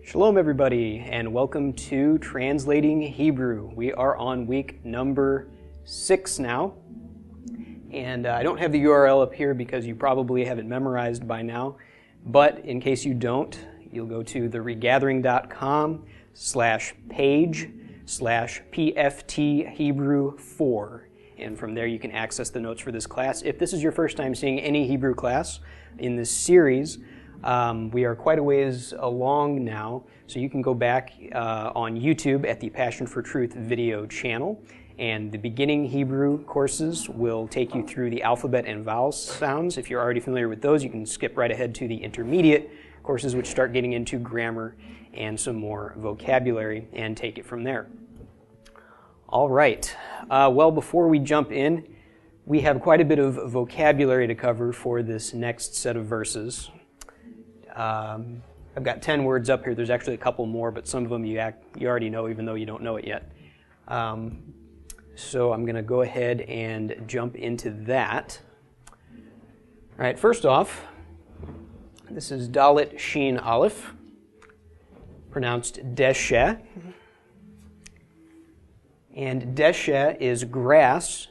Shalom everybody, and welcome to Translating Hebrew. We are on week number 6 now, and I don't have the URL up here because you probably have it memorized by now, but in case you don't, you'll go to theregathering.com/page/PFT Hebrew 4, and from there you can access the notes for this class. If this is your first time seeing any Hebrew class in this series, we are quite a ways along now, so you can go back on YouTube at the Passion For Truth video channel, and the beginning Hebrew courses will take you through the alphabet and vowel sounds. If you're already familiar with those, you can skip right ahead to the intermediate courses, which start getting into grammar and some more vocabulary, and take it from there. All right. Well, before we jump in, we have quite a bit of vocabulary to cover for this next set of verses. I've got 10 words up here. There's actually a couple more, but some of them you already know, even though you don't know it yet. So I'm going to go ahead and jump into that. All right, first off, this is Dalet Shin Aleph, pronounced Deshe. And Deshe is grass.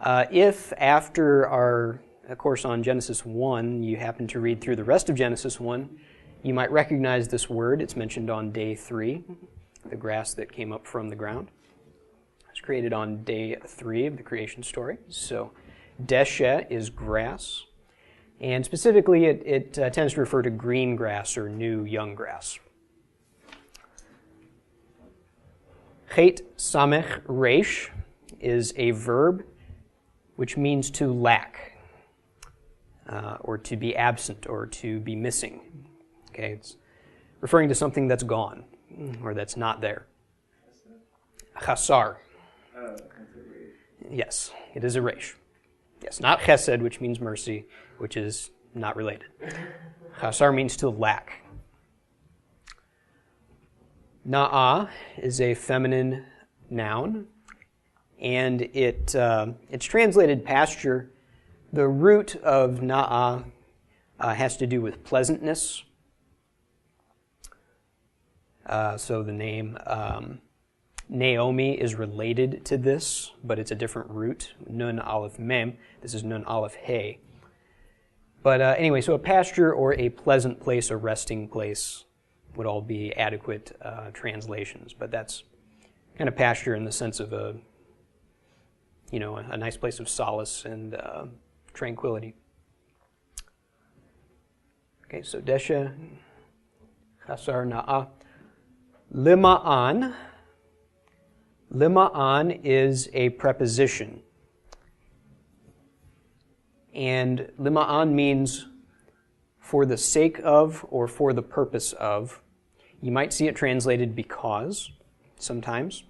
If after our course on Genesis 1, you happen to read through the rest of Genesis 1, you might recognize this word. It's mentioned on day 3, the grass that came up from the ground. It was created on day 3 of the creation story. So Deshe is grass. And specifically, it tends to refer to green grass or new young grass. Chet Samech Reish is a verb which means to lack. Or to be absent, or to be missing. Okay, it's referring to something that's gone, or that's not there. Chasar. Yes, it is a reish. Yes, not chesed, which means mercy, which is not related. Chasar means to lack. Na'ah is a feminine noun, and it's translated pasture. The root of na'ah has to do with pleasantness. So the name Naomi is related to this, but it's a different root. Nun aleph mem. This is nun aleph hey. But anyway, so a pasture or a pleasant place, a resting place, would all be adequate translations. But that's kind of pasture in the sense of a nice place of solace and tranquility. Okay, so Deshe, Chasar, Na'ah. Lima'an. Lima'an is a preposition. And lima'an means for the sake of or for the purpose of. You might see it translated because sometimes,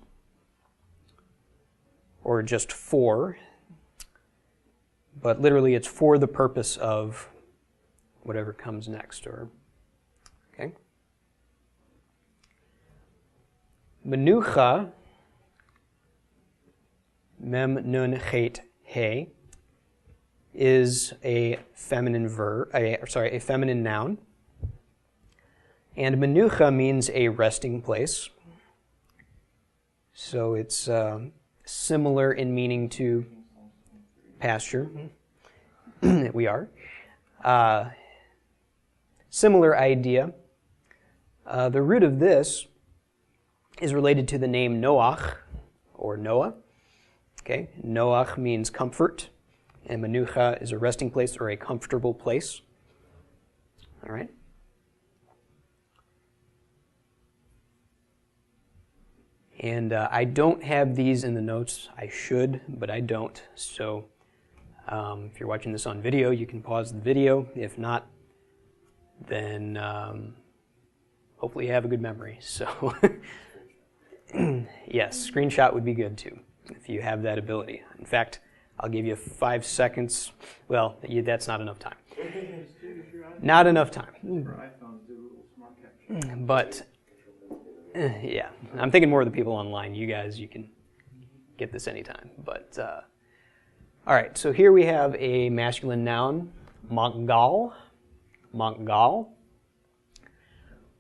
or just for. But literally it's for the purpose of whatever comes next. Okay? Menucha, mem nun chet he, is a feminine a feminine noun. And menucha means a resting place. So it's similar in meaning to pasture. We are. Similar idea. The root of this is related to the name Noach, or Noah. Okay, Noach means comfort, and menucha is a resting place or a comfortable place. All right. And I don't have these in the notes. I should, but I don't. So if you're watching this on video, you can pause the video. If not, then hopefully you have a good memory. So yes, screenshot would be good too, if you have that ability. In fact, I'll give you 5 seconds. Well, that's not enough time. Not enough time. But yeah, I'm thinking more of the people online. You guys, you can get this anytime. But all right, so here we have a masculine noun, Manggal.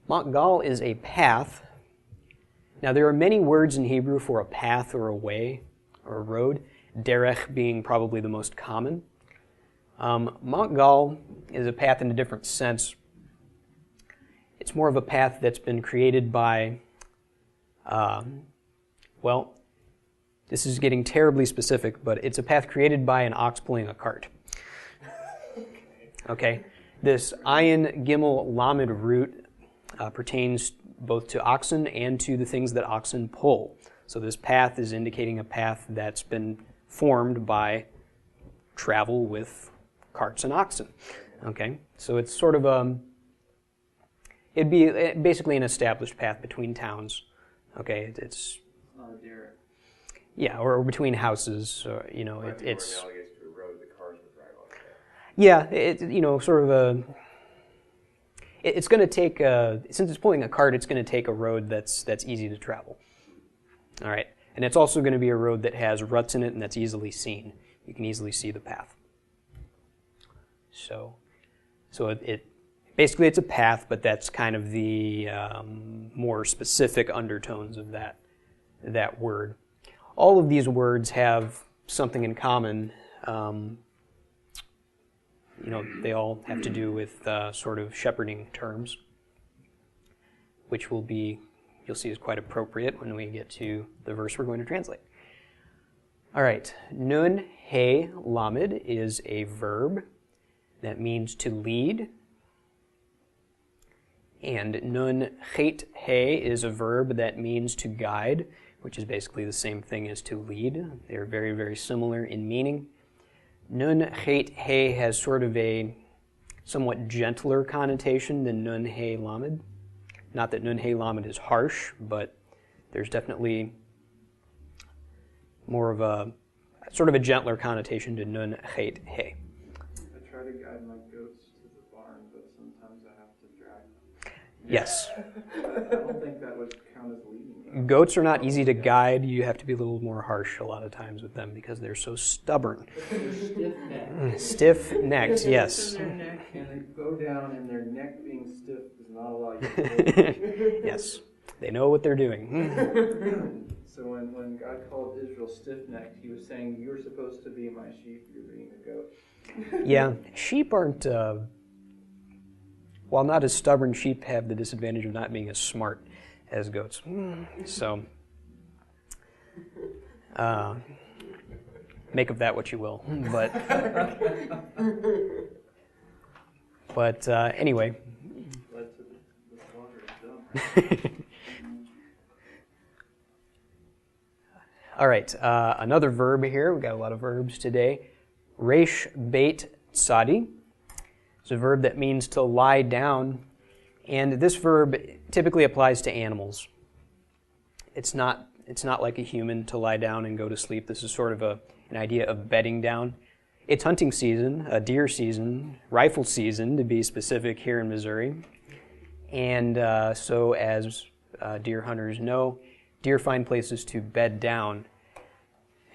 Makgal is a path. Now, there are many words in Hebrew for a path or a way or a road, derech being probably the most common. Makgal is a path in a different sense. It's more of a path that's been created by, this is getting terribly specific, but it's a path created by an ox pulling a cart. Okay? This ayin, gimel, lamed root pertains both to oxen and to the things that oxen pull. So this path is indicating a path that's been formed by travel with carts and oxen. Okay? So it's sort of it'd be basically an established path between towns. Okay? It's not a derrick. Yeah, or between houses. It's more analogous to a road the cars would drive on. Yeah, sort of it's going to take since it's pulling a cart, it's going to take a road that's easy to travel. All right, and it's also going to be a road that has ruts in it and that's easily seen. You can easily see the path. So it basically it's a path, but that's kind of the more specific undertones of that word. All of these words have something in common. They all have to do with sort of shepherding terms, which you'll see is quite appropriate when we get to the verse we're going to translate. All right, nun he lamed is a verb that means to lead, and nun chet he is a verb that means to guide, which is basically the same thing as to lead. They're very, very similar in meaning. Nun chet he has sort of a somewhat gentler connotation than nun he lamed. Not that nun he lamed is harsh, but there's definitely more of a sort of a gentler connotation to nun chet he. I try to guide my goats to the barn, but sometimes I have to drag them. Yes. I don't think that would count as leading. Goats are not easy to guide. You have to be a little more harsh a lot of times with them because they're so stubborn. Stiff-necked. Stiff-necked, yes. Their neck and they go down, and their neck being stiff does not allow you to Yes, they know what they're doing. So when God called Israel stiff-necked, he was saying, you're supposed to be my sheep, you're being a goat. Yeah, sheep aren't, while not as stubborn, sheep have the disadvantage of not being as smart as goats. So, make of that what you will. But anyway. Led to the slaughter of them. All right, another verb here. We've got a lot of verbs today. Resh beit tzadi. It's a verb that means to lie down. And this verb typically applies to animals. It's not like a human to lie down and go to sleep. This is sort of an idea of bedding down. It's hunting season, deer season, rifle season to be specific here in Missouri. And so as deer hunters know, deer find places to bed down.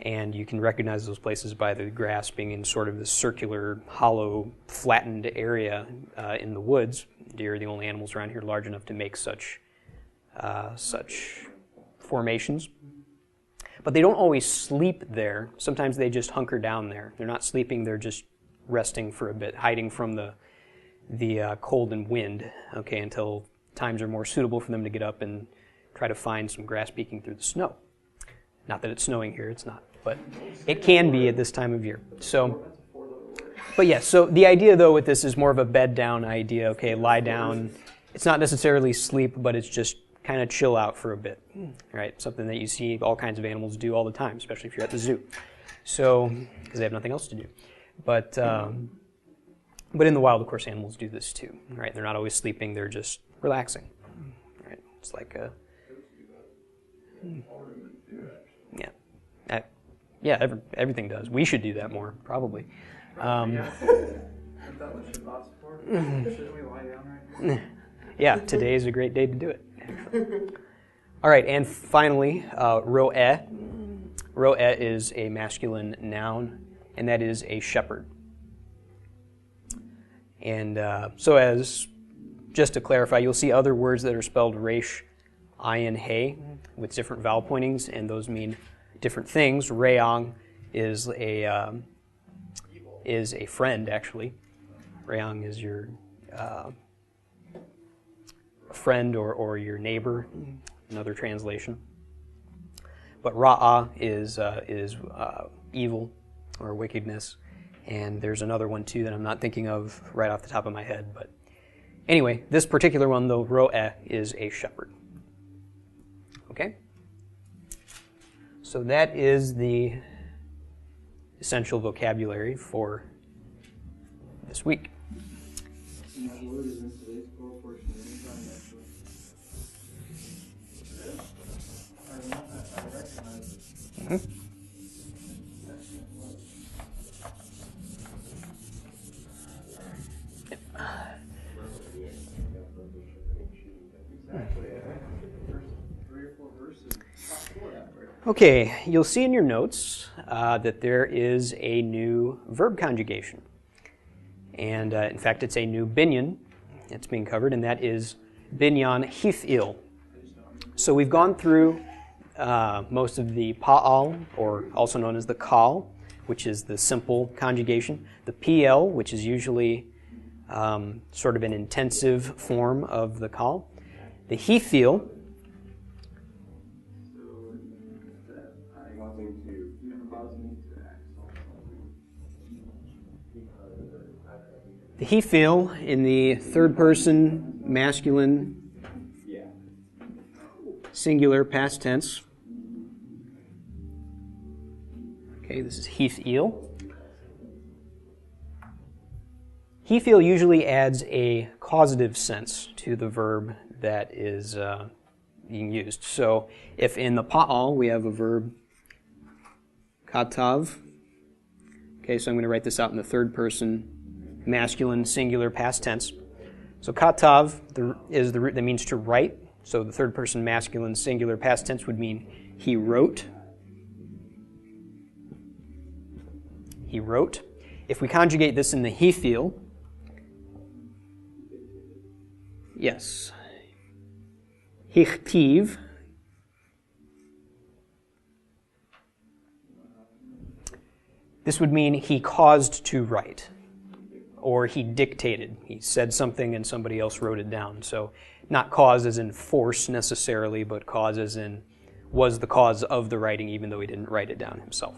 And you can recognize those places by the grass being in sort of this circular, hollow, flattened area in the woods. Deer are the only animals around here large enough to make such formations. But they don't always sleep there. Sometimes they just hunker down there. They're not sleeping, they're just resting for a bit, hiding from the cold and wind, okay, until times are more suitable for them to get up and try to find some grass peeking through the snow. Not that it's snowing here, it's not, but it can be at this time of year. So, but yes, so the idea though with this is more of a bed down idea, okay, lie down. It's not necessarily sleep, but it's just kind of chill out for a bit, right? Something that you see all kinds of animals do all the time, especially if you're at the zoo. So, because they have nothing else to do. But in the wild, of course, animals do this too, right? They're not always sleeping, they're just relaxing, right? It's like a... everything does. We should do that more, probably. Is that what Shabbat's for? Shouldn't we lie down right now? Yeah, today is a great day to do it. Actually. All right, and finally, ro'eh. Ro'eh is a masculine noun, and that is a shepherd. And so as just to clarify, you'll see other words that are spelled resh, ayin, hey, with different vowel pointings, and those mean different things. Rayong is a friend, actually. Rayong is your friend or your neighbor, another translation. But Ra'ah is evil or wickedness, and there's another one too that I'm not thinking of right off the top of my head. But anyway, this particular one, though, Ro'eh, is a shepherd. Okay? So that is the essential vocabulary for this week. And that word is in today's scroll portion anytime next week. I recognize it. Mm-hmm. Okay, you'll see in your notes that there is a new verb conjugation. And in fact, it's a new binyan that's being covered, and that is binyan hif'il. So we've gone through most of the pa'al, or also known as the kal, which is the simple conjugation, the pl, which is usually sort of an intensive form of the kal, the hif'il, the hif'il in the third person masculine singular past tense. Okay, this is hif'il. Hif'il usually adds a causative sense to the verb that is being used. So if in the pa'al we have a verb katav, okay, so I'm going to write this out in the third person masculine singular past tense. So katav is the root that means to write. So the third person masculine singular past tense would mean he wrote. He wrote. If we conjugate this in the hif'il, yes, hichtiv, this would mean he caused to write, or he dictated. He said something and somebody else wrote it down. So not cause as in force necessarily, but cause as in was the cause of the writing even though he didn't write it down himself.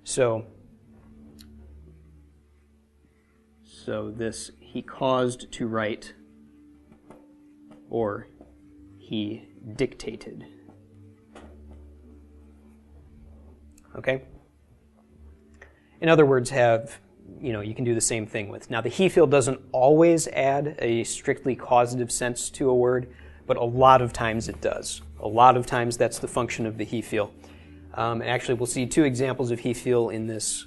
So this, he caused to write, or he dictated. Okay? In other words, you can do the same thing with. Now, the hif'il doesn't always add a strictly causative sense to a word, but a lot of times it does. A lot of times that's the function of the hif'il. And actually, we'll see two examples of hif'il in this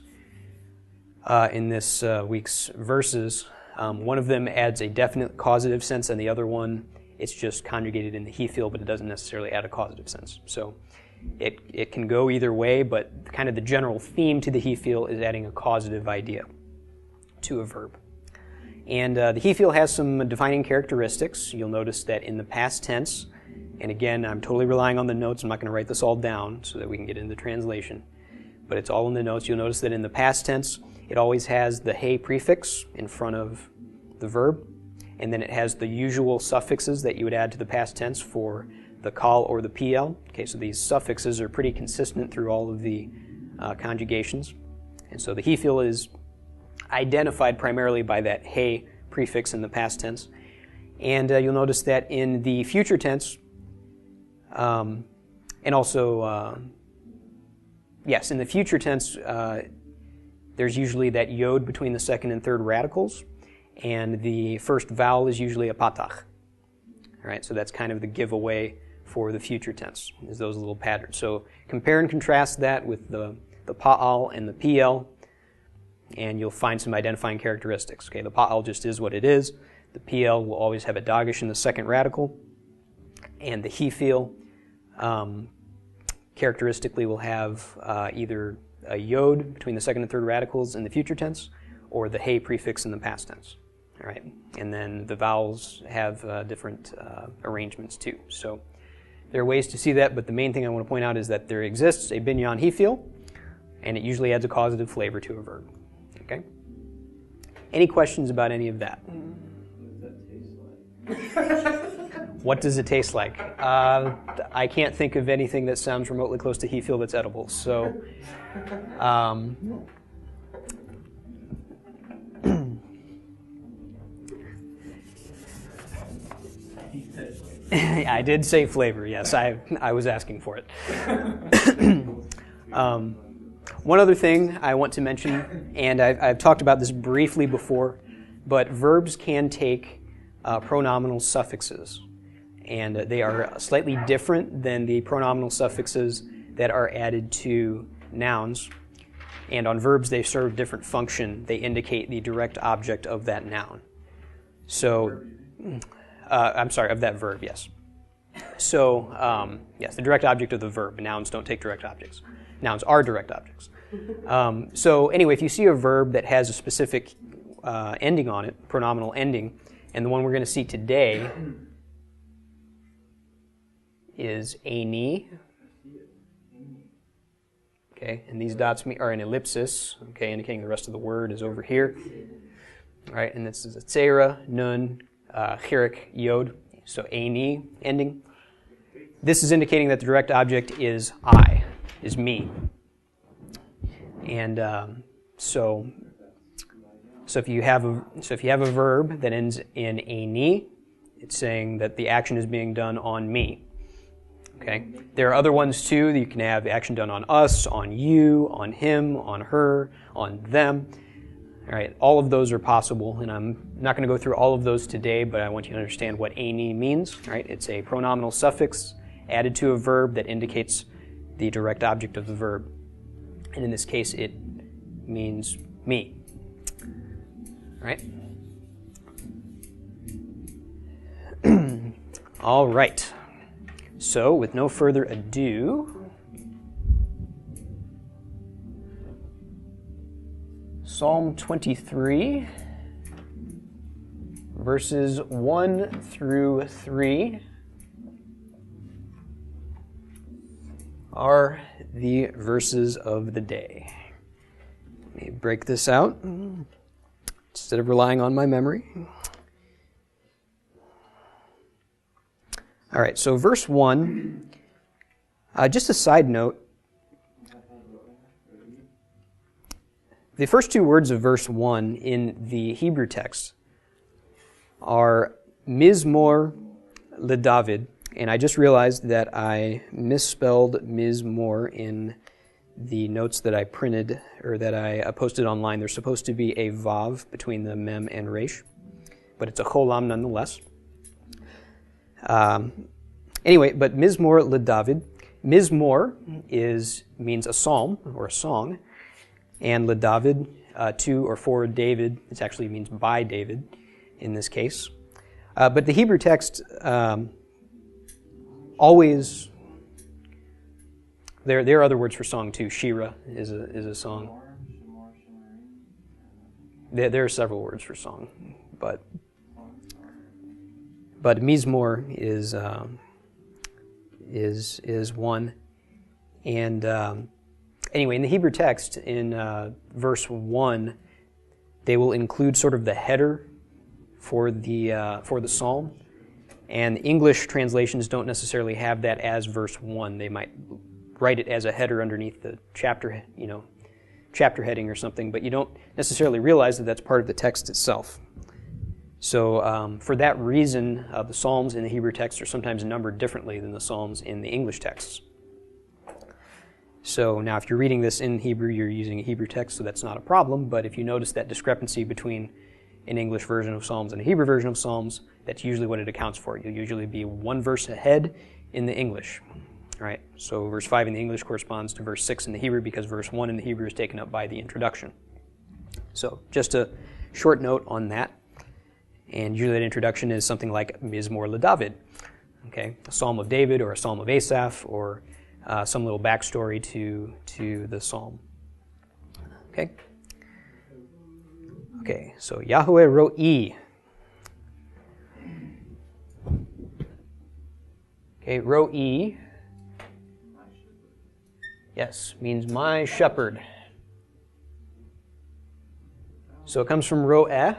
week's verses. One of them adds a definite causative sense, and the other one, it's just conjugated in the hif'il, but it doesn't necessarily add a causative sense. So it can go either way, but kind of the general theme to the hif'il is adding a causative idea to a verb. And the hif'il has some defining characteristics. You'll notice that in the past tense, and again, I'm totally relying on the notes. I'm not going to write this all down so that we can get into translation, but it's all in the notes. You'll notice that in the past tense, it always has the hey prefix in front of the verb, and then it has the usual suffixes that you would add to the past tense for the kal or the pl. Okay, so these suffixes are pretty consistent through all of the conjugations. And so the hif'il is identified primarily by that hey prefix in the past tense. And you'll notice that in the future tense, and also, yes, in the future tense, there's usually that yod between the second and third radicals, and the first vowel is usually a patach. All right, so that's kind of the giveaway for the future tense, is those little patterns. So compare and contrast that with the pa'al and the pl, and you'll find some identifying characteristics. Okay, the pa'al just is what it is. The pl will always have a dagesh in the second radical, and the hif'il characteristically will have either a yod between the second and third radicals in the future tense, or the hey prefix in the past tense. All right, and then the vowels have different arrangements too. So there are ways to see that, but the main thing I want to point out is that there exists a binyan hifil, and it usually adds a causative flavor to a verb. Okay? Any questions about any of that? What does it taste like? I can't think of anything that sounds remotely close to hifil that's edible. So, I did say flavor. Yes, I was asking for it. One other thing I want to mention, and I've talked about this briefly before, but verbs can take pronominal suffixes, and they are slightly different than the pronominal suffixes that are added to nouns. And on verbs, they serve different function. They indicate the direct object of that noun. So, of that verb, yes. So, yes, the direct object of the verb. Nouns don't take direct objects. Nouns are direct objects. So anyway, if you see a verb that has a specific ending on it, pronominal ending, and the one we're going to see today is ani. Okay, and these dots are an ellipsis, okay, indicating the rest of the word is over here. All right, and this is a tsera, nun, chirik, yod, so ani ending. This is indicating that the direct object is I, is me. And so if you have a verb that ends in ani, it's saying that the action is being done on me. Okay. There are other ones too. That you can have action done on us, on you, on him, on her, on them. All right. All of those are possible, and I'm not going to go through all of those today, but I want you to understand what ani means. All right. It's a pronominal suffix added to a verb that indicates the direct object of the verb. And in this case, it means me. Right? All right. So, with no further ado, Psalm 23, verses 1 through 3 are the verses of the day. Let me break this out instead of relying on my memory. All right, so verse 1, just a side note, the first two words of verse 1 in the Hebrew text are Mizmor LeDavid, and I just realized that I misspelled Mizmor in the notes that I printed, or that I posted online. There's supposed to be a Vav between the Mem and Resh, but it's a Cholam nonetheless. Anyway, but Mizmor LeDavid. Mizmor means a psalm or a song, and LeDavid, to or for David, it actually means by David in this case. But the Hebrew text always, there are other words for song too. Shira is a song. There are several words for song, but Mizmor is one. And anyway, in the Hebrew text, in verse 1, they will include sort of the header for the psalm. And English translations don't necessarily have that as verse 1. They might write it as a header underneath the chapter heading or something, but you don't necessarily realize that that's part of the text itself. So for that reason, the Psalms in the Hebrew text are sometimes numbered differently than the Psalms in the English texts. So now if you're reading this in Hebrew, you're using a Hebrew text, so that's not a problem, but if you notice that discrepancy between an English version of Psalms and a Hebrew version of Psalms, that's usually what it accounts for. You'll usually be one verse ahead in the English. All right, so verse 5 in the English corresponds to verse 6 in the Hebrew because verse 1 in the Hebrew is taken up by the introduction. So just a short note on that. And usually that introduction is something like Mizmor LeDavid, okay, a psalm of David or a psalm of Asaph or some little backstory to the psalm. Okay. Okay, so Yahweh Ro'i, Okay, row E, yes, means my shepherd. So it comes from row E,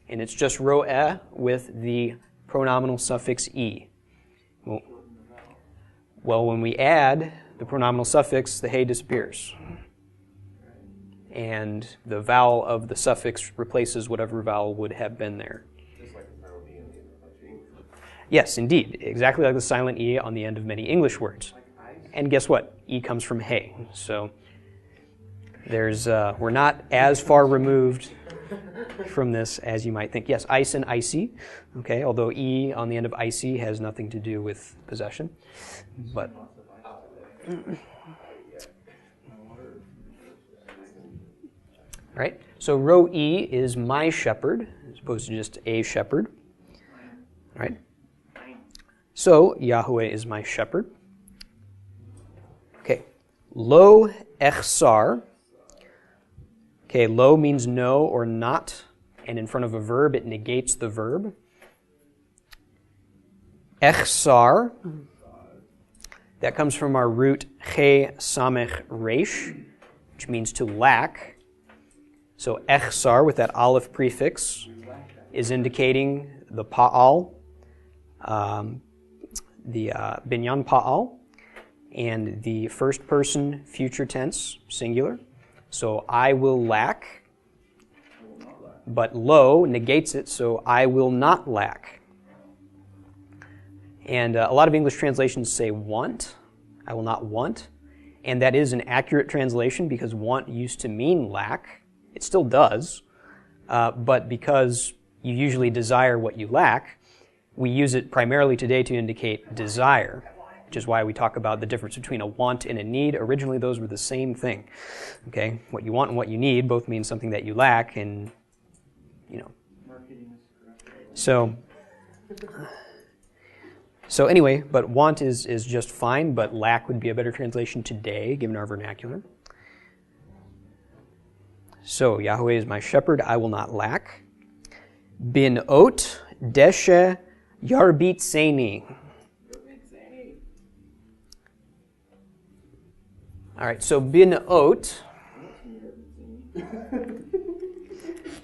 and it's just row E with the pronominal suffix E. Well, when we add the pronominal suffix, the hey disappears. And the vowel of the suffix replaces whatever vowel would have been there. Just like the silent E in the English. Yes, indeed. Exactly like the silent E on the end of many English words. And guess what? E comes from hey. So we're not as far removed from this as you might think. Yes, ice and icy. Okay, although E on the end of icy has nothing to do with possession. But right? So row E is my shepherd, as opposed to just a shepherd. Right? So Yahweh is my shepherd. Okay. Lo echsar. Okay, lo means no or not, and in front of a verb it negates the verb. Echsar. That comes from our root che samech resh, which means to lack. So echsar with that aleph prefix is indicating the pa'al, the binyan pa'al, and the first person future tense singular. So I will lack, but lo negates it, so I will not lack. And a lot of English translations say want. I will not want. And that is an accurate translation because want used to mean lack. It still does. But because you usually desire what you lack, we use it primarily today to indicate desire, which is why we talk about the difference between a want and a need. Originally, those were the same thing. Okay? What you want and what you need both mean something that you lack, and, you know. So anyway, but want is just fine, but lack would be a better translation today, given our vernacular. So, Yahweh is my shepherd, I will not lack. Bin ot deshe yarbit seini. All right, so bin ot.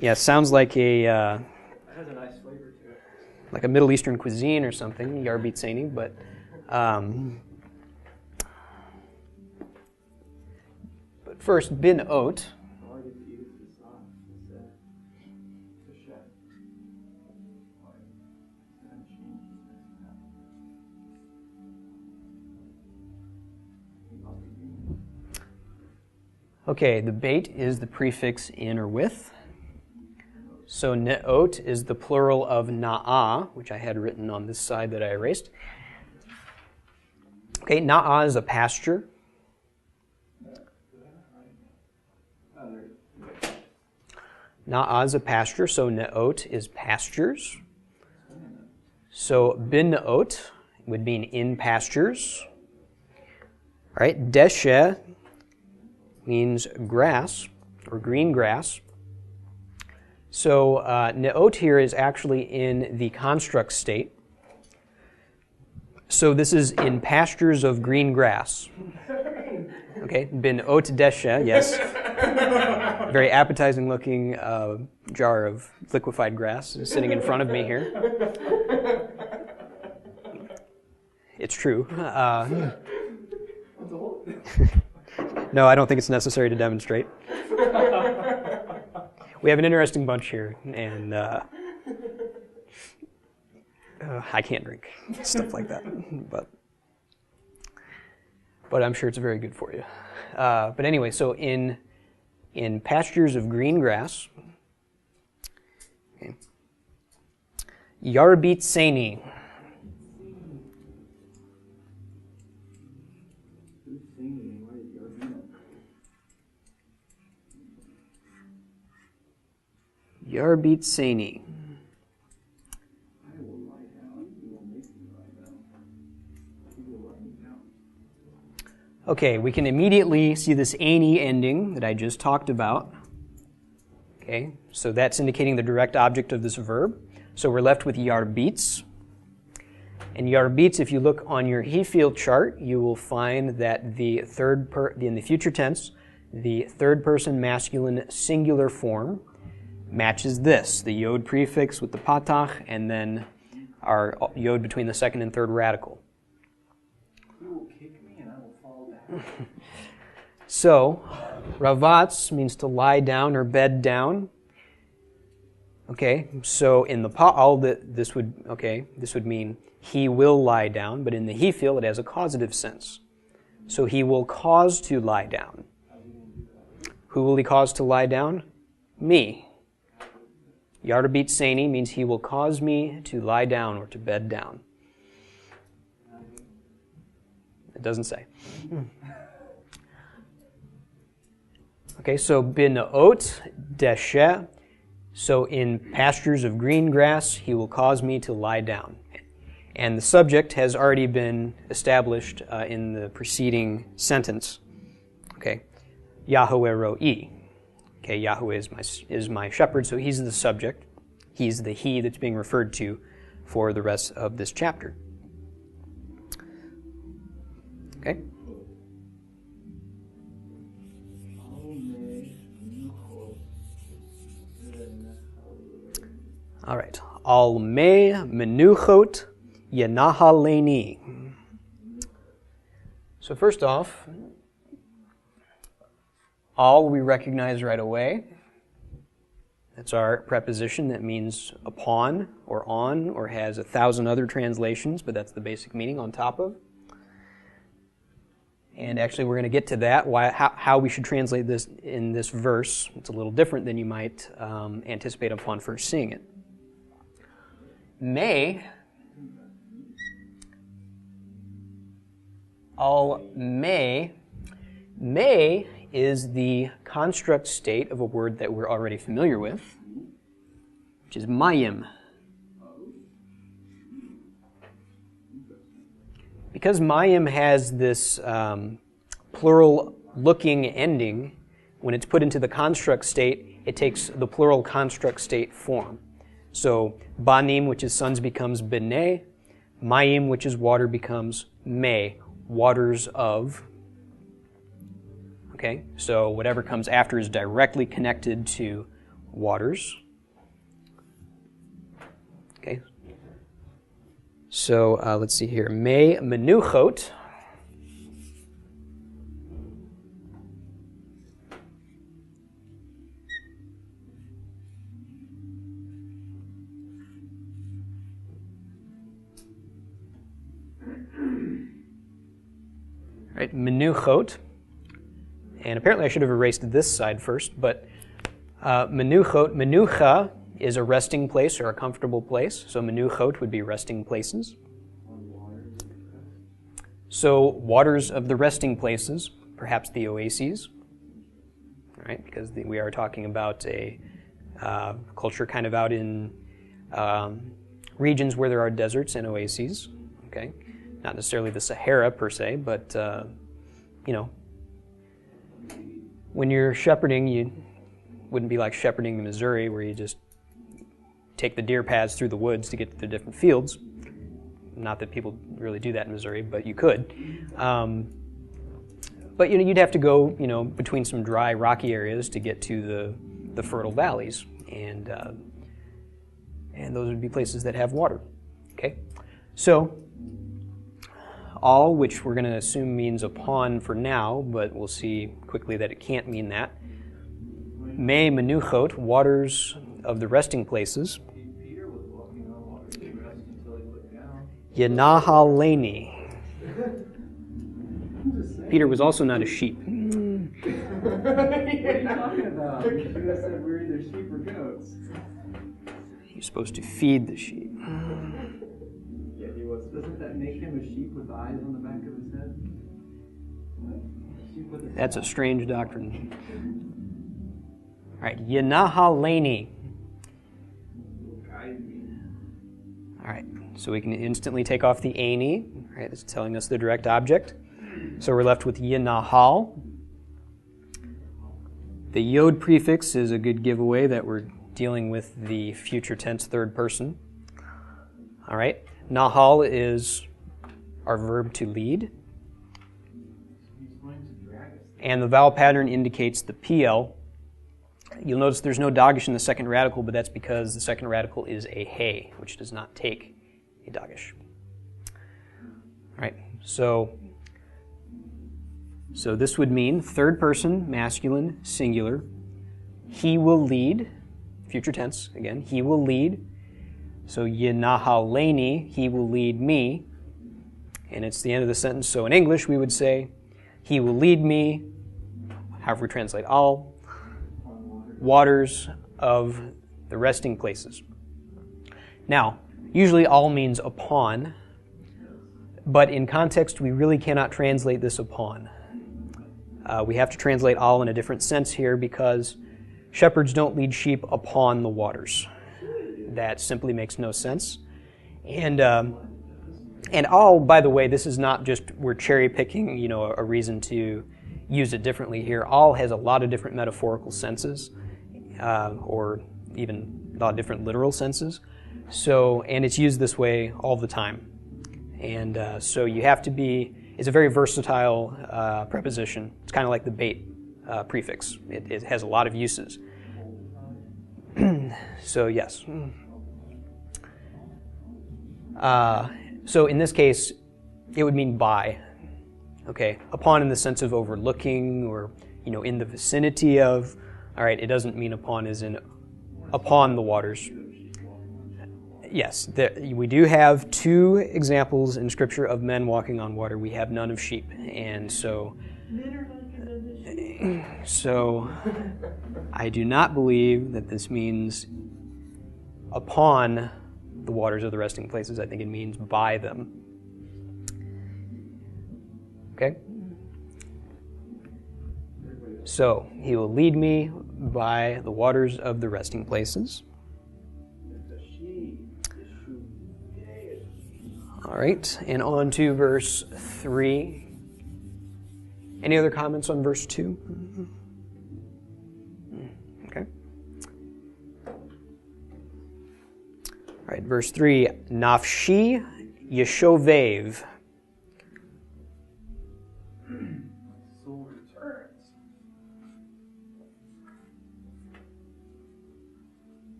Yeah, sounds like a... That has a nice flavor to it. Like a Middle Eastern cuisine or something, yarbit seini, but first, bin ot. Okay, the bait is the prefix in or with. So ne'ot is the plural of na'ah, which I had written on this side that I erased. Okay, na'ah is a pasture. Na'ah is a pasture, so ne'ot is pastures. So bin ne'ot would mean in pastures. All right, deshe means grass or green grass. So ne'ot here is actually in the construct state. So this is in pastures of green grass. Okay, bin ot deshe, yes. Very appetizing looking jar of liquefied grass is sitting in front of me here. It's true. No, I don't think it's necessary to demonstrate. We have an interesting bunch here, and I can't drink stuff like that, but I'm sure it's very good for you. But anyway, so in pastures of green grass, okay, yarbit seini. Yarbit seini. Okay, we can immediately see this ani ending that I just talked about. Okay, so that's indicating the direct object of this verb. So we're left with yarbits. And yarbitz, if you look on your he field chart, you will find that in the future tense, the third person masculine singular form matches this, the yod prefix with the patach, and then our yod between the second and third radical. You will kick me and I will fall down. So, ravatz means to lie down or bed down. Okay, so in the this would mean he will lie down, but in the he field it has a causative sense. So he will cause to lie down. Who will he cause to lie down? Me. Yarbit Seni means he will cause me to lie down or to bed down. It doesn't say. Okay, so bin'ot deshe. So in pastures of green grass, he will cause me to lie down. And the subject has already been established in the preceding sentence. Okay, Yahweh ro'i. Okay, Yahweh is my shepherd, so he's the subject. He's the he that's being referred to for the rest of this chapter. Okay. All right. Al me menuchot yenahaleni. So first off, all we recognize right away. That's our preposition that means upon or on or has 1,000 other translations, but that's the basic meaning, on top of. And actually we're going to get to that, how we should translate this in this verse. It's a little different than you might anticipate upon first seeing it. May is the construct state of a word that we're already familiar with, which is mayim. Because mayim has this plural-looking ending, when it's put into the construct state, it takes the plural construct state form. So, banim, which is sons, becomes b'nei. Mayim, which is water, becomes me, waters of. Okay, so whatever comes after is directly connected to waters. Okay, so let's see here. Me menuchot. Right, menuchot. And apparently I should have erased this side first, but menucha is a resting place or a comfortable place. So menuchot would be resting places. So waters of the resting places, perhaps the oases, right? Because we are talking about a culture kind of out in regions where there are deserts and oases, okay? Not necessarily the Sahara per se, but, when you're shepherding, you wouldn't be like shepherding in Missouri where you just take the deer paths through the woods to get to the different fields. Not that people really do that in Missouri, but you could. But you'd have to go, between some dry, rocky areas to get to the fertile valleys, and those would be places that have water. Okay, so all, which we're going to assume means upon for now, but we'll see quickly that it can't mean that. Me menuchot, waters of the resting places. Peter was walking on water. He rested until he looked down. Yenahaleni. Peter was also not a sheep. What are you talking about? You should have said we're either sheep or goats. He's supposed to feed the sheep. Yeah, he was. Doesn't that make him a sheep with eyes on the back of his head? Sheep with That's a strange doctrine. All right, Yenahaleni. All right, so we can instantly take off the ani. All right, it's telling us the direct object. So we're left with Yenahal. The yod prefix is a good giveaway that we're dealing with the future tense third person. All right. Nahal is our verb to lead. And the vowel pattern indicates the PL. You'll notice there's no dagesh in the second radical, but that's because the second radical is a he, which does not take a dagesh. All right. So this would mean third person, masculine, singular. He will lead, future tense, again, he will lead. So Yenahaleni, he will lead me. And it's the end of the sentence. So in English, we would say, he will lead me, however we translate all, waters of the resting places. Now, usually all means upon, but in context, we really cannot translate this upon. We have to translate all in a different sense here because shepherds don't lead sheep upon the waters. That simply makes no sense. And all, by the way, this is not just we're cherry picking, a reason to use it differently here. All has a lot of different metaphorical senses, or even a lot of different literal senses. And it's used this way all the time. And so you have to be. It's a very versatile preposition. It's kind of like the bait prefix. It has a lot of uses. So yes. So in this case, it would mean by. Okay, upon in the sense of overlooking or in the vicinity of. All right, it doesn't mean upon as in upon the waters. Yes, we do have two examples in Scripture of men walking on water. We have none of sheep, and so I do not believe that this means upon the waters of the resting places. I think it means by them. Okay? So, he will lead me by the waters of the resting places. All right, and on to verse 3. Any other comments on verse 2? Okay. All right, verse 3. Nafshi yeshovev. Soul returns.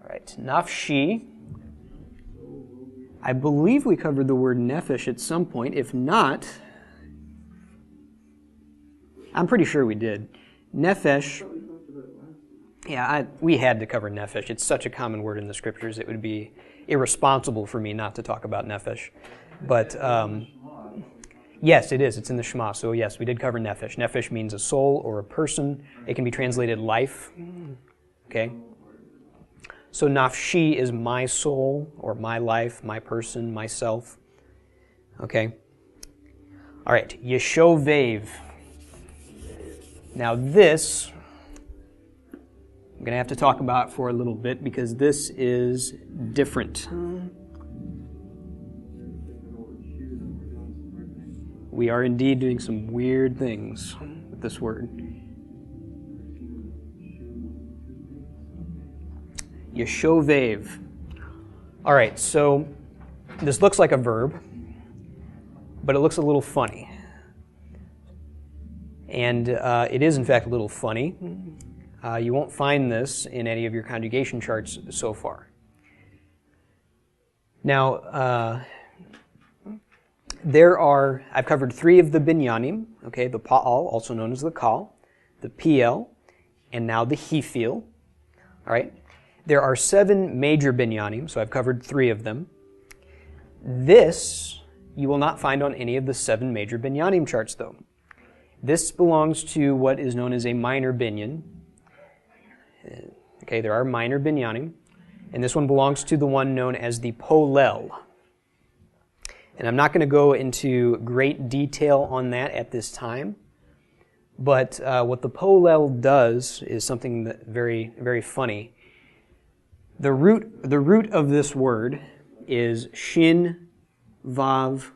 All right, nafshi. I believe we covered the word nephesh at some point. If not, I'm pretty sure we did. Nephesh, we had to cover nephesh. It's such a common word in the Scriptures, it would be irresponsible for me not to talk about nephesh. But yes, it is. It's in the Shema. So yes, we did cover nephesh. Nephesh means a soul or a person. It can be translated life. Okay? So nafshi is my soul, or my life, my person, myself. Okay? All right, yeshovev. Now this, I'm going to have to talk about for a little bit because this is different. We are indeed doing some weird things with this word. Yeshovev. All right, so this looks like a verb, but it looks a little funny. And it is, in fact, a little funny. You won't find this in any of your conjugation charts so far. Now, I've covered 3 of the binyanim, okay, the pa'al, also known as the kal, the pl, and now the hifil, all right? There are 7 major binyanim, so I've covered 3 of them. This you will not find on any of the 7 major binyanim charts, though. This belongs to what is known as a minor binyan. Okay, there are minor binyanim, and this one belongs to the one known as the polel. And I'm not going to go into great detail on that at this time, but what the polel does is something that very, very funny. The root of this word is shin, vav,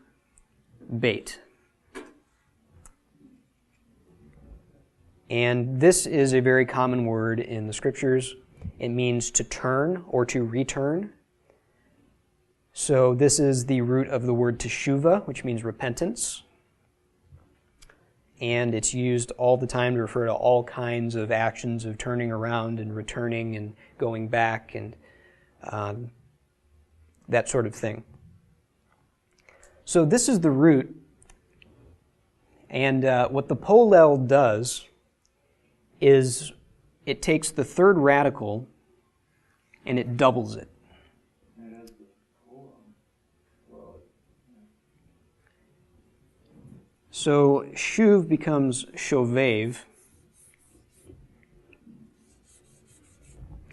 beit. And this is a very common word in the Scriptures. It means to turn or to return. So this is the root of the word teshuva, which means repentance. And it's used all the time to refer to all kinds of actions of turning around and returning and going back and that sort of thing. So this is the root. And what the polel does is it takes the third radical and it doubles it. So shuv becomes shovev.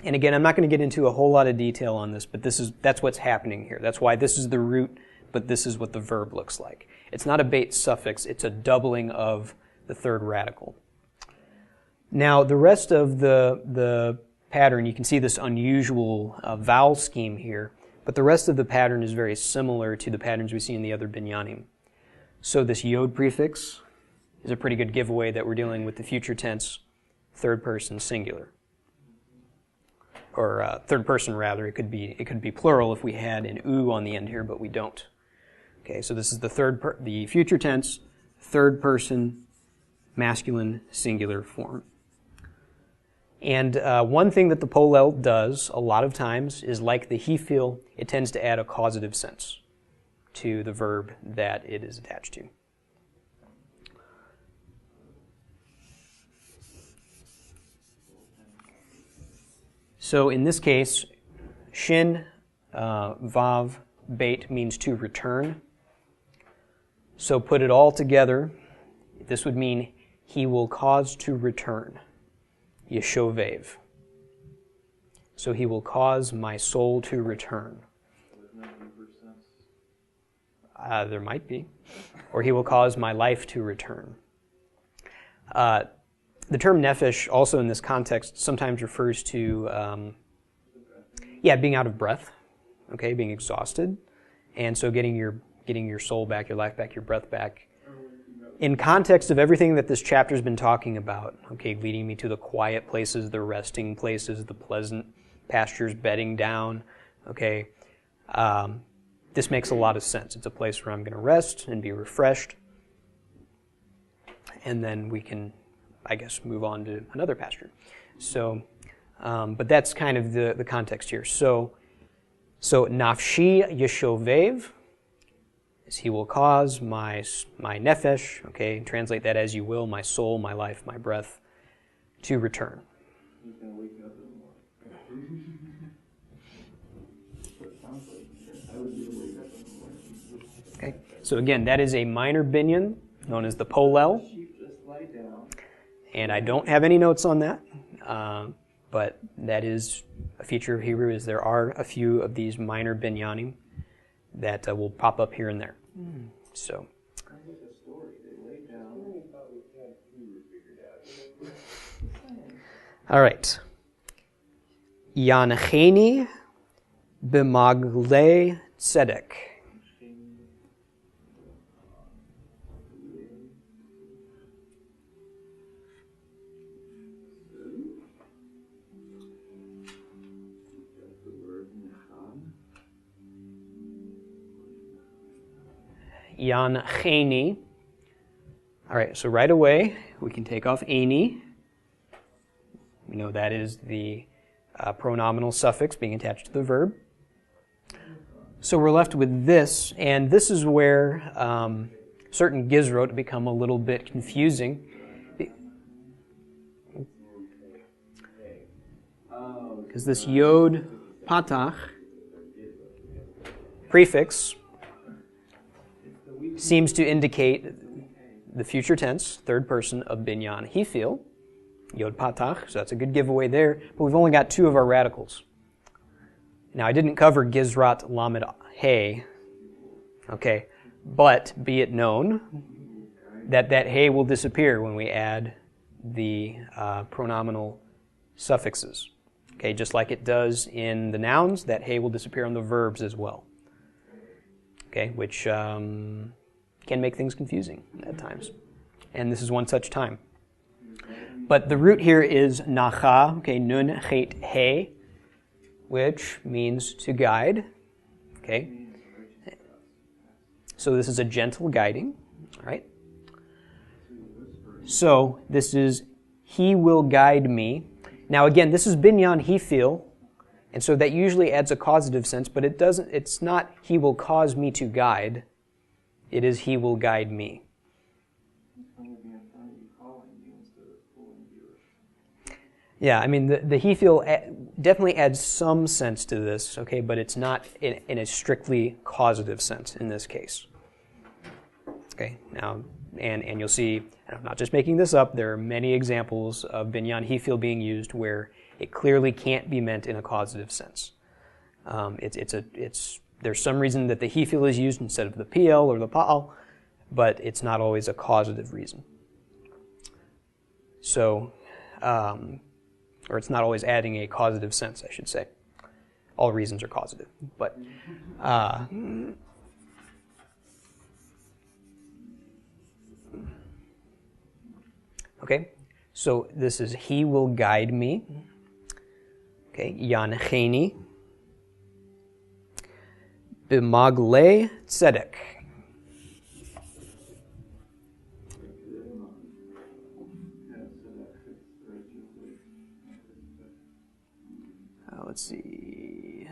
And again, I'm not going to get into a whole lot of detail on this, but that's what's happening here. That's why this is the root, but this is what the verb looks like. It's not a bait suffix, it's a doubling of the third radical. Now, the rest of the pattern, you can see this unusual vowel scheme here, but the rest of the pattern is very similar to the patterns we see in the other binyanim. So this yod prefix is a pretty good giveaway that we're dealing with the future tense, third person singular. Or third person rather, it could be plural if we had an u on the end here, but we don't. Okay, so this is the future tense, third person, masculine singular form. And one thing that the polel does a lot of times is, like the he feel, it tends to add a causative sense to the verb that it is attached to. So in this case, shin, vav, beit means to return. So put it all together, this would mean he will cause to return. Yeshovev. So he will cause my soul to return. There might be. Or he will cause my life to return. The term nefesh also in this context sometimes refers to, being out of breath, okay, being exhausted. And so getting your soul back, your life back, your breath back. In context of everything that this chapter's been talking about, okay, leading me to the quiet places, the resting places, the pleasant pastures, bedding down, okay, this makes a lot of sense. It's a place where I'm going to rest and be refreshed. And then we can, I guess, move on to another pasture. So, but that's kind of the context here. So nafshi yeshovev is he will cause my nefesh, okay, translate that as you will, my soul, my life, my breath, to return. He's going to wake you up in the morning. Okay, so again, that is a minor binyan known as the polel. And I don't have any notes on that, but that is a feature of Hebrew, is there are a few of these minor binyanim that will pop up here and there. So. All right. Yancheni b'magle tzedek. Yancheni. All right, so right away we can take off any. We know that is the pronominal suffix being attached to the verb. So we're left with this, and this is where certain gizrot become a little bit confusing. Because this yod patach prefix seems to indicate the future tense, third person of binyan hifil, yod patach, so that's a good giveaway there, but we've only got two of our radicals. Now, I didn't cover gizrat lamed hey, okay, but be it known that hey will disappear when we add the pronominal suffixes, okay, just like it does in the nouns, that hey will disappear on the verbs as well, okay, which can make things confusing at times. And this is one such time. But the root here is nacha, okay, nun chet he, which means to guide, okay. So this is a gentle guiding, all right? So this is he will guide me. Now again, this is binyan hifil, and so that usually adds a causative sense, but it's not he will cause me to guide. It is he will guide me. Yeah, I mean, the he feel definitely adds some sense to this, okay, but it's not in a strictly causative sense in this case. Okay, now, and you'll see, and I'm not just making this up, there are many examples of binyan he feel being used where it clearly can't be meant in a causative sense. There's some reason that the he feel is used instead of the pl or the pa'al, but it's not always a causative reason. So, or it's not always adding a causative sense, I should say. All reasons are causative, but okay, so this is he will guide me. Okay, yancheni b'magle tzedek. Let's see.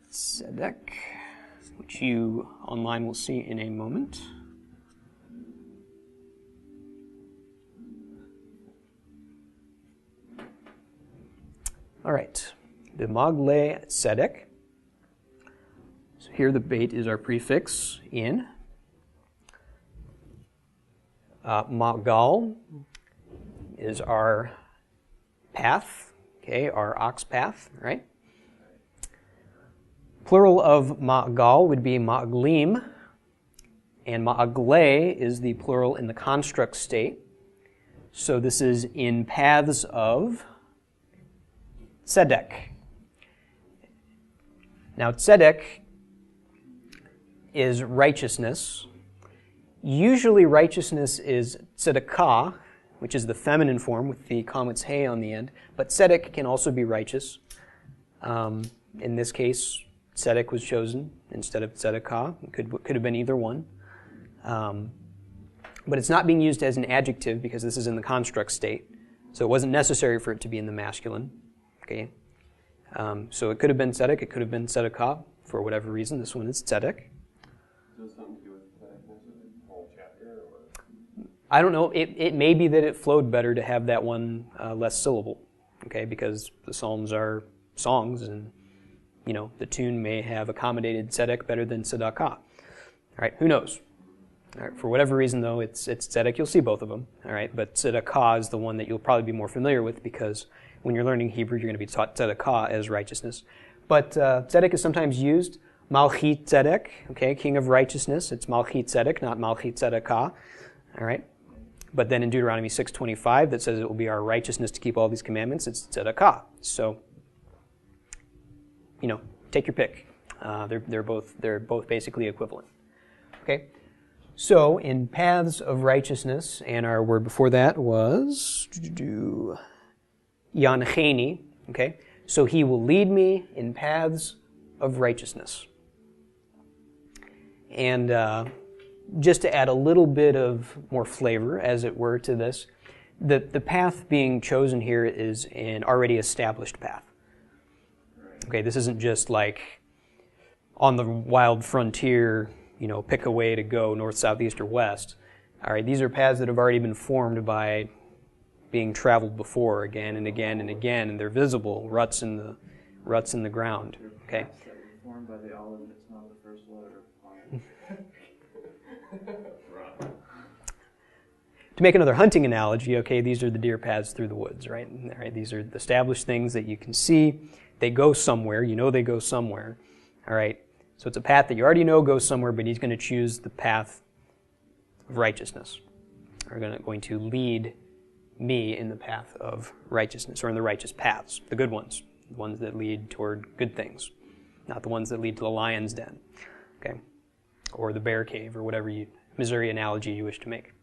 Tzedek, which you online will see in a moment. All right, b'magle tzedek. So here the bait is our prefix in. Ma'gal is our path, okay, our ox path, right? Plural of ma'gal would be ma'aglim, and ma'agle is the plural in the construct state. So this is in paths of tzedek. Now tzedek is righteousness. Usually righteousness is tzedakah, which is the feminine form with the kametz hey on the end, but tzedek can also be righteous. In this case, tzedek was chosen instead of tzedakah. It could have been either one. But it's not being used as an adjective because this is in the construct state, so it wasn't necessary for it to be in the masculine. Okay, so it could have been tzedek, it could have been tzedakah, for whatever reason. This one is tzedek. I don't know. It may be that it flowed better to have that one less syllable, okay? Because the Psalms are songs, and the tune may have accommodated tzedek better than tzedakah. All right, who knows? All right, for whatever reason, though, it's tzedek. You'll see both of them. All right, but tzedakah is the one that you'll probably be more familiar with because when you're learning Hebrew, you're going to be taught tzedakah as righteousness. But tzedek is sometimes used. Malchi tzedek, okay, king of righteousness. It's malchi tzedek, not malchi tzedakah. All right. But then in Deuteronomy 6:25, that says it will be our righteousness to keep all these commandments, it's tzedakah. So, take your pick. They're both basically equivalent. Okay. So in paths of righteousness, and our word before that was yancheni. Okay. So he will lead me in paths of righteousness. And just to add a little bit of more flavor, as it were, to this, the path being chosen here is an already established path. Okay, this isn't just like on the wild frontier, pick a way to go north, south, east, or west. All right, these are paths that have already been formed by being traveled before again and again and again, and they're visible, ruts in the ground. Okay. Formed by the olive, it's not the first letter. To make another hunting analogy, okay, these are the deer paths through the woods, right? All right, these are the established things that you can see. They go somewhere. They go somewhere. All right, so it's a path that you already know goes somewhere, but he's going to choose the path of righteousness. Or going to lead me in the path of righteousness, or in the righteous paths, the good ones, the ones that lead toward good things, not the ones that lead to the lion's den, okay, or the bear cave, or whatever Missouri analogy you wish to make.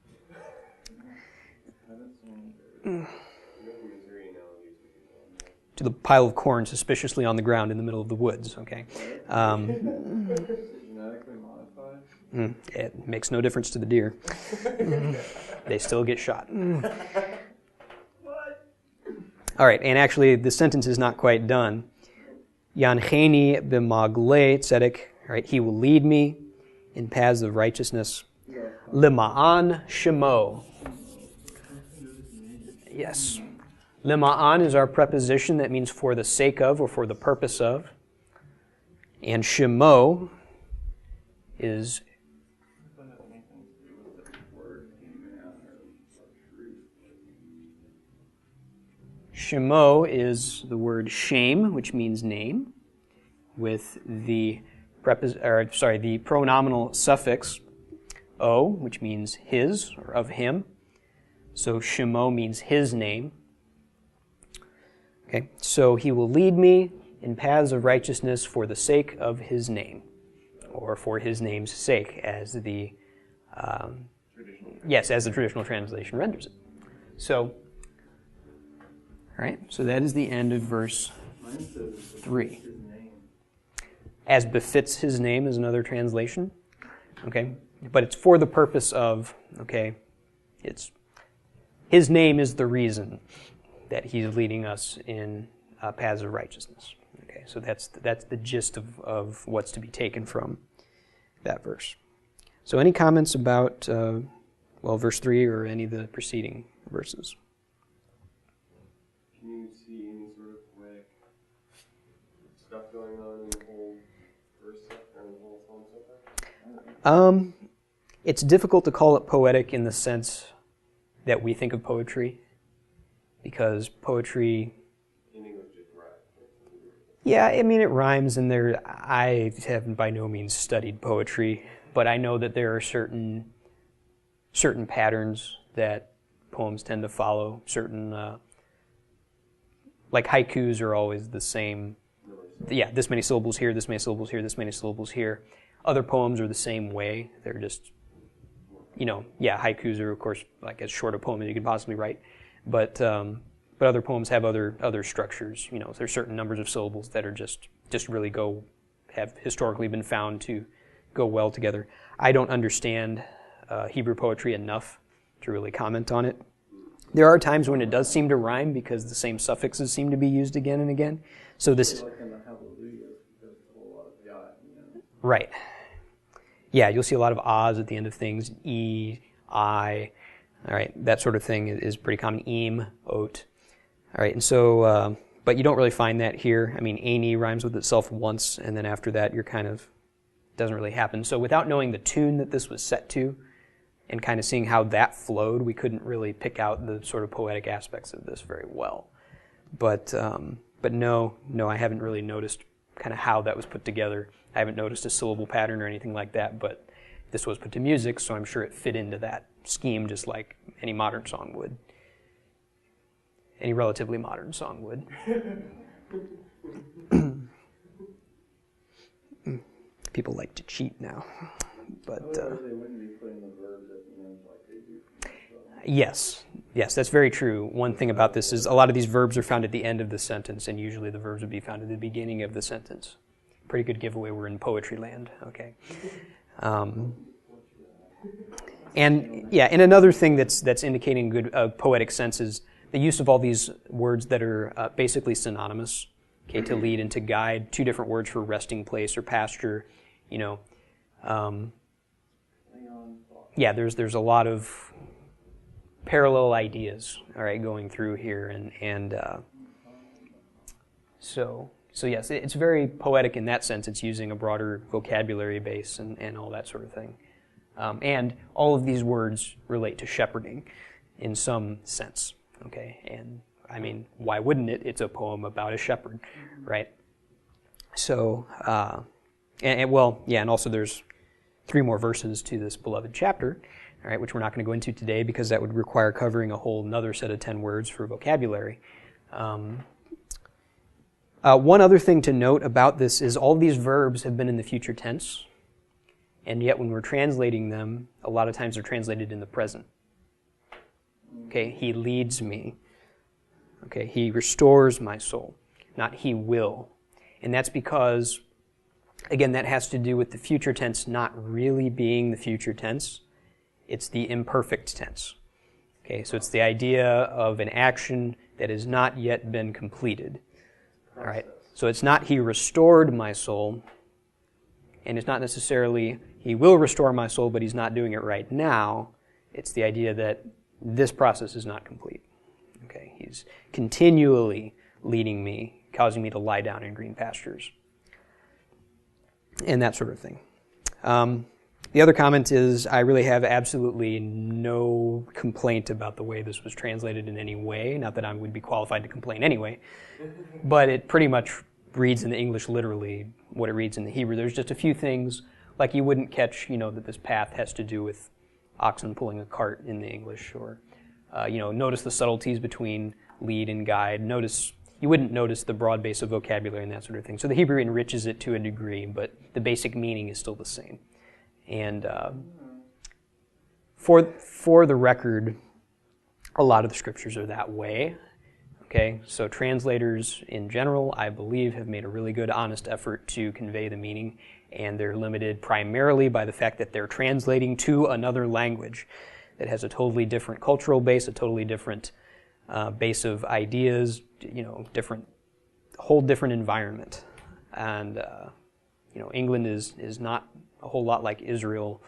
to the pile of corn suspiciously on the ground in the middle of the woods. Okay, Genetically modified? It makes no difference to the deer. They still get shot. What? All right, and actually the sentence is not quite done. Yancheni b'magle tzedek. All right, he will lead me in paths of righteousness. Lima'an shemo. Yes. Lima'an is our preposition that means for the sake of or for the purpose of. And shemo is the word shame, which means name, with the the pronominal suffix o, which means his or of him. So shemo means his name. Okay, so he will lead me in paths of righteousness for the sake of his name, or for his name's sake, as the traditional translation renders it. So, all right, so that is the end of verse 3. As befits his name is another translation. Okay, but it's for the purpose of. Okay, it's his name is the reason that he's leading us in paths of righteousness. Okay, so that's the gist of what's to be taken from that verse. So any comments about, verse 3 or any of the preceding verses? Can you see any sort of poetic stuff going on in the whole verse or the whole song so far? It's difficult to call it poetic in the sense that we think of poetry, because poetry... In English, just rhymes. Yeah, I mean, it rhymes, and I have by no means studied poetry, but I know that there are certain patterns that poems tend to follow. Certain, like haikus are always the same. Yeah, this many syllables here, this many syllables here, this many syllables here. Other poems are the same way. They're just, haikus are, of course, like as short a poem as you could possibly write. But other poems have other structures. There's certain numbers of syllables that are just really have historically been found to go well together. I don't understand Hebrew poetry enough to really comment on it. There are times when it does seem to rhyme because the same suffixes seem to be used again and again. So this, Like in the Hallelujah, there's a whole lot of yod, right? Yeah, you'll see a lot of ahs at the end of things. E, I. All right, that sort of thing is pretty common. Eem, ot. All right, and so, but you don't really find that here. I mean, Ani rhymes with itself once, and then after that, doesn't really happen. So without knowing the tune that this was set to, and kind of seeing how that flowed, we couldn't really pick out the sort of poetic aspects of this very well. But no, I haven't really noticed kind of how that was put together. I haven't noticed a syllable pattern or anything like that, but this was put to music, so I'm sure it fit into that scheme just like any modern song would. Any relatively modern song would. People like to cheat now. But Otherwise, they wouldn't be putting the verbs at the end like they do. Yes, that's very true. One thing about this is a lot of these verbs are found at the end of the sentence, and usually the verbs would be found at the beginning of the sentence. Pretty good giveaway we're in poetry land, okay? And another thing that's indicating good poetic sense is the use of all these words that are basically synonymous, okay, to lead and to guide. 2 different words for resting place or pasture, there's a lot of parallel ideas, all right, going through here, and so yes, it's very poetic in that sense. It's using a broader vocabulary base and all that sort of thing. And all of these words relate to shepherding in some sense, okay? And, I mean, why wouldn't it? It's a poem about a shepherd, right? So, and also there's 3 more verses to this beloved chapter, all right, which we're not going to go into today because that would require covering a whole another set of 10 words for vocabulary. One other thing to note about this is all these verbs have been in the future tense, and yet when we're translating them, a lot of times they're translated in the present. Okay, he leads me. Okay, he restores my soul. not he will. And that's because, again, that has to do with the future tense not really being the future tense. It's the imperfect tense. Okay, so it's the idea of an action that has not yet been completed. All right, so it's not he restored my soul, and it's not necessarily he will restore my soul, but he's not doing it right now. It's the idea that this process is not complete. Okay, he's continually leading me, causing me to lie down in green pastures, and that sort of thing. The other comment is I really have absolutely no complaint about the way this was translated in any way. Not that I would be qualified to complain anyway, but it pretty much reads in the English literally what it reads in the Hebrew. There's just a few things, like you wouldn't catch, that this path has to do with oxen pulling a cart in the English, or, notice the subtleties between lead and guide. You wouldn't notice the broad base of vocabulary and that sort of thing. So the Hebrew enriches it to a degree, but the basic meaning is still the same. And for the record, a lot of the scriptures are that way. Okay, so translators in general, I believe, have made a really good, honest effort to convey the meaning, and they're limited primarily by the fact that they're translating to another language that has a totally different cultural base, a totally different base of ideas, whole different environment. And England is not a whole lot like Israel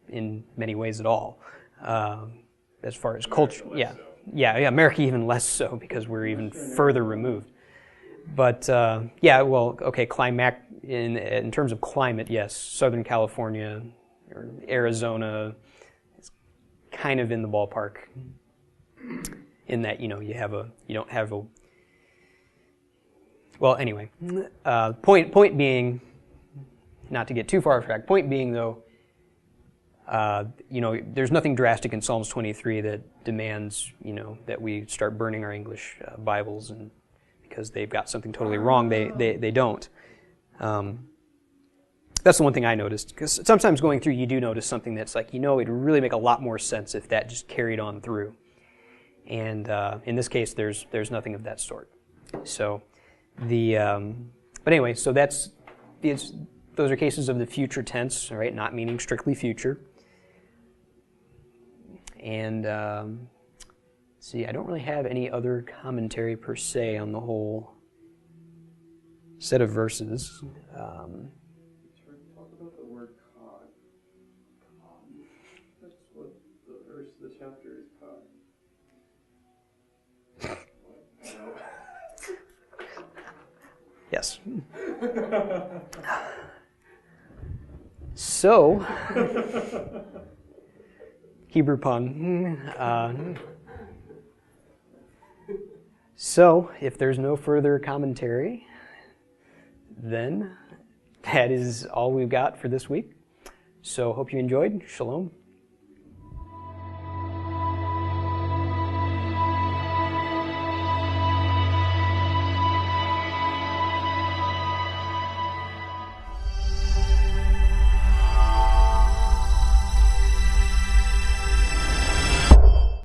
in many ways at all. As far as culture, yeah, America even less so because we're even further removed. But climate in terms of climate, yes, Southern California or Arizona is kind of in the ballpark. In that you don't have a. Well, anyway, point being, not to get too far off track. Point being, though, there's nothing drastic in Psalms 23 that demands, that we start burning our English Bibles, and because they've got something totally wrong, they don't. That's the one thing I noticed, because sometimes going through, you do notice something that's like, it'd really make a lot more sense if that just carried on through. And in this case, there's nothing of that sort. So but anyway, so those are cases of the future tense, all right, not meaning strictly future. And I don't really have any other commentary per se on the whole set of verses. Talk about the word cod. That's what the verse of the chapter is, cod. Yes. So, Hebrew pun. So, if there's no further commentary, then that is all we've got for this week. So, hope you enjoyed. Shalom.